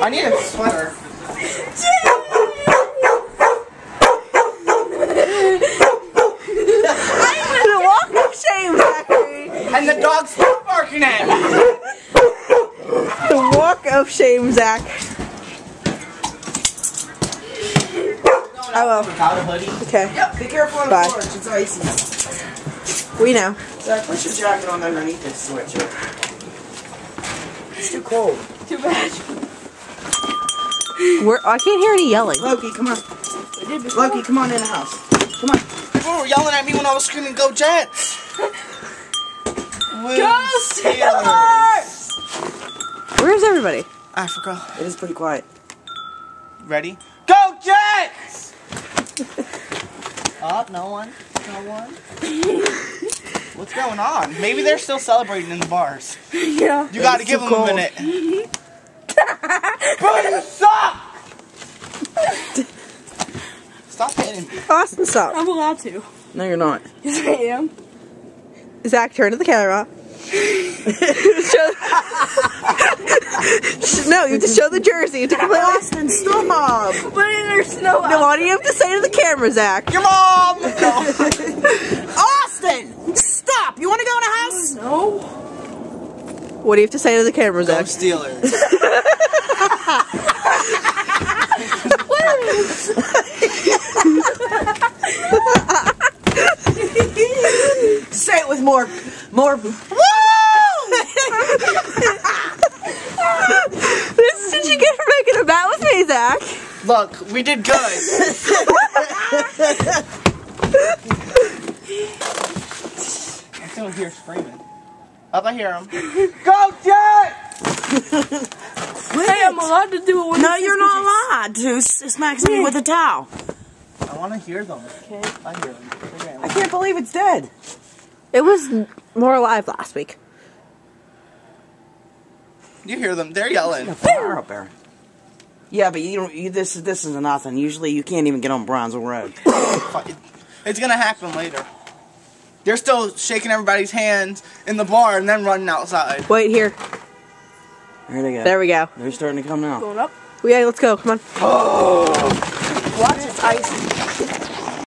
I need a sweater. The walk of shame, Zachary. And the dog's still barking at me. The walk of shame, Zach. I will. Without a hoodie. Okay. Yep, be careful on the Bye. porch, it's icy. We know. Zach, put your jacket on underneath this sweatshirt. It's too cold. Too bad. I can't hear any yelling. Loki, come on. Loki, come on in the house. Come on. People were yelling at me when I was screaming, "Go Jets!" Go Steelers! Where's everybody? Africa. It is pretty quiet. Ready? Go Jets! Oh, no one. No one. What's going on? Maybe they're still celebrating in the bars. Yeah. You gotta give them a minute. Bro, you suck! Stop hitting me. Austin, stop. I'm allowed to. No, you're not. Yes, I am. Zach, turn to the camera. No, you have to show the jersey. You have to completely. Austin, stop! But there's snow No, what do you have to say to the camera, Zach? Your mom! No. Austin! Stop! You want to go in the house? No. What do you have to say to the camera, Go Zach? Steelers. Say it with more. This did you get for making a bet with me, Zach? Look, we did good. I still hear screaming. Up, I hear him. Go Jets! Hey, I'm allowed to do it with No, you're not allowed to smack me with a towel. I want to hear them. Okay. I hear them. I can't believe it's dead. It was more alive last week. You hear them. They're yelling. A fire up there. Yeah, but you don't. This is nothing. Usually, you can't even get on Brownsville Road. It's gonna happen later. They're still shaking everybody's hands in the bar and then running outside. Wait here. There they go. There we go. They're starting to come now. Going up. Yeah, let's go. Come on. Watch, it's icy.